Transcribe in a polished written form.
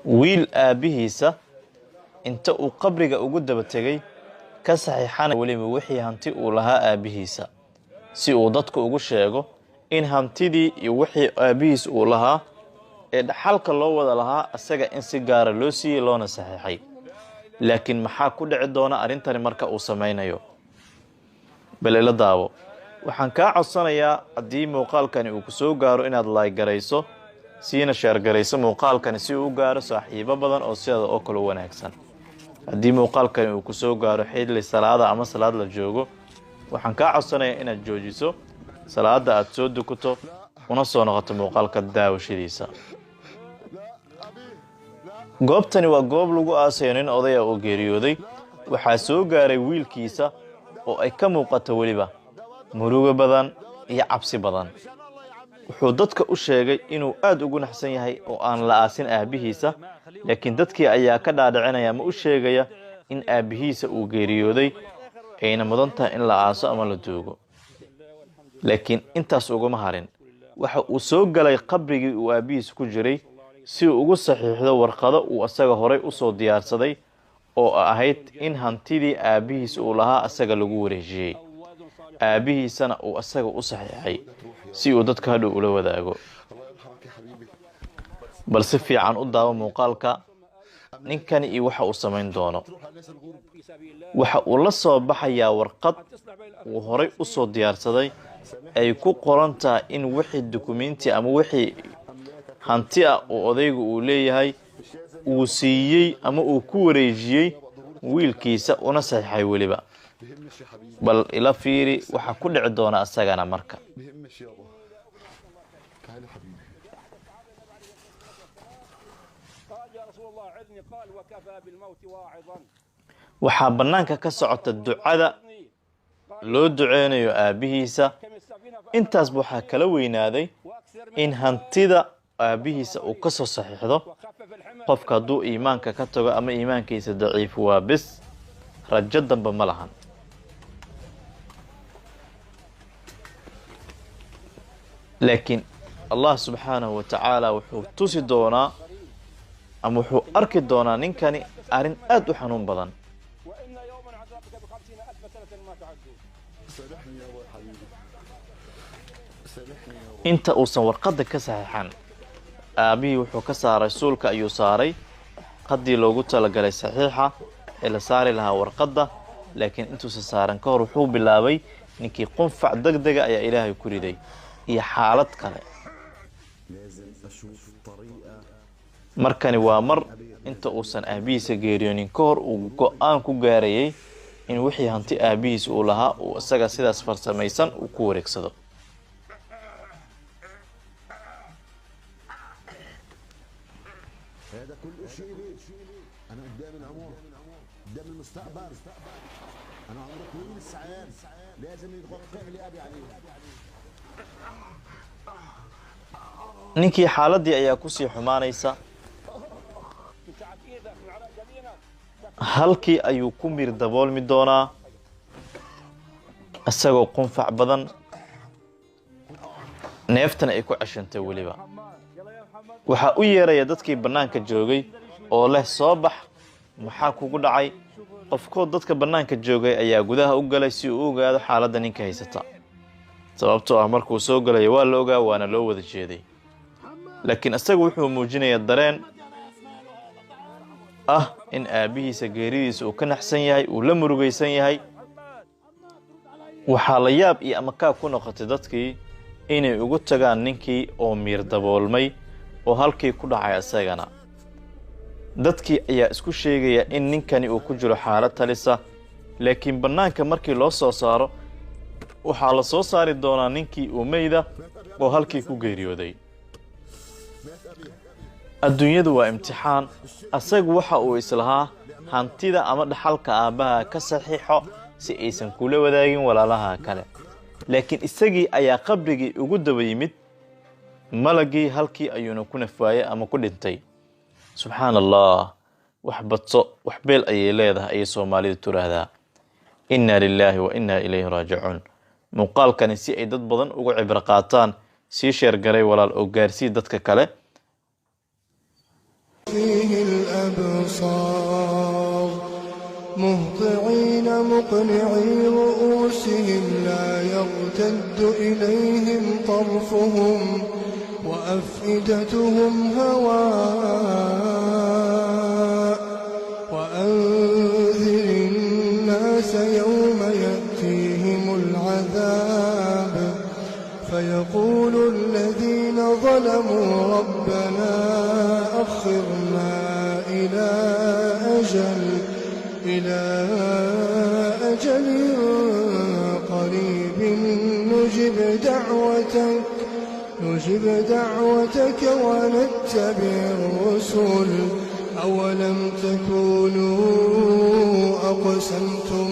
wiil aabihiisa inta uu qabriga ugu daba tegay ka saxiixana weliba wixii hanti uu lahaa aabihiisa si uu dadku ugu sheego in hantidii iyo wixii aabihiis uu lahaa ee dhaxalka loo wada lahaa asaga in si gaara loo siiyey loona saxiixay. laakiin maxaa ku dhici doona arrintani marka uu samaynayo? bal ila daabo. waxaan kaa codsanayaa haddii muuqaalkani uu ku soo gaaro inaad like garayso siina share garayso muuqaalkani si uu u gaaro saaxiibo badan oo sida oo kale wanaagsan. haddii muuqaalkani uu ku soo gaaro xilli salaada ama salaad la joogo, waxaan kaa codsanayaa inaad joojiso salaada aad soo dukato una soo noqoto muuqaalka daawashadiisa. goobtani waa goob lagu aasayo nin odaya oo geeriyooday. waxaa soo gaaray wiilkiisa oo ay ka muuqato weliba murugo badan iyo cabsi badan. wuxuu dadka u sheegay inuu aad ugu naxsan yahay oo aan la aasin aabihiisa, laakiin dadkii ayaa ka dhaadhicinaya ma u sheegaya in aabihiisa uu geeriyooday ayna mudan tahay in la aaso ama la duugo. laakiin intaas uguma harin. waxa uu soo galay qabrigii uu aabihiisa ku jiray si uu ugu saxiixdo warqado uu asaga horay u soo diyaarsaday oo ahayd in hantidii aabihiisa uu lahaa asaga lagu wareejiyey, aabihiisana uu asaga u saxiixay si uu dadka hadhow ula wadaago. bal si fiican u daawo muuqaalka ninkani iyo waxa uu samayn doono. waxa uu la soo baxayaa warqad uu horay u soo diyaarsaday ay ku qoran tahay in wixii dukumeenti ama wixii hanti ah oo odaygu uu leeyahay uu siiyey ama uu ku wareejiyey wiilkiisa una saxiixay weliba. bal ila fiiri waxa ku dhici doona asagana marka. waxaa bannaanka ka socota ducada loo duceynayo aabihiisa. intaas waxaa kala weynaaday in hantida aabihiisa uu ka soo saxiixdo. qofka hadduu iimaanka ka tago ama iimaankiisa daciif waa bis, rajo damba ma lahan. laakiin allah subxaanahu wa tacaala wuxuu tusi doonaa ama wuxuu arki doonaa ninkani arrin aad u xanuun badan. inta uusan warqadda ka saxiixan, aabihii wuxuu ka saaray suulka ayuu saaray qaddii loogu talagalay saxiixa ee la saari lahaa warqadda. laakiin intuusan saaran ka hor wuxuu bilaabay ninkii qunfac degdega ayaa ilaahay ku riday iyo xaalad kale. markani waa mar inta uusan aabihiisa geeriyoonin ka hor uu go'aan ku gaarayay in wixii hanti aabihiisa uu lahaa uu isaga sidaas farsamaysan uu ku wareegsado. ninkii xaaladii ayaa kusii xumaanaysa. halkii ayuu ku miir daboolmi doonaa isagoo qunfac badan, neeftana ay ku ceshantay weliba. waxaa u yeeraya dadkii bannaanka joogay oo leh soo bax, maxaa kugu dhacay? qofkood dadka bannaanka joogay ayaa gudaha u galay si uu u ogaado xaaladda ninka haysata. sababtoo ah markuu soo galaya waa la ogaa, waana loo wada jeeday. laakiin isaga wuxuu muujinayaa dareen ah in aabihiisa geeridiisa uu ka naxsan yahay, uu la murugaysan yahay. waxaa la yaab iyo amakaa ku noqotay dadkii inay ugu tagaan ninkii oo miir daboolmay oo halkii ku dhacay isagana. dadkii ayaa isku sheegaya in ninkani uu ku jiro xaalad talisa, laakiin bannaanka markii loo soo saaro waxaa la soo saari doonaa ninkii uu meyda oo halkii ku geeriyooday. adduunyadu waa imtixaan. asagu waxa uu islahaa hantida ama dhaxalka aabbaha ka saxiixo si aysan kula wadaagin walaalaha kale. laakiin isagii ayaa qabrigii ugu daba yimid. malagii halkii ayuuna ku nafwaayay ama ku dhintay. subxaan allah. wax badso wax beel ayay leedahay ayay Soomaalidu tiraahdaa. Inna lillahi wa inna ilayhi raaji'uun. muuqaalkani si ay dad badan uga cibro qaataan sii sheer garay walaal oo gaarsii dadka kale. فيه الأبصار مهطعين مقنعي رؤوسهم لا يرتد إليهم طرفهم وأفئدتهم هواء وأنذر الناس يوم يأتيهم العذاب فيقول الذين ظلموا ربنا أخرنا إلى أجل قريب نجب دعوتك ونتبع الرسل أولم تكونوا أقسمتم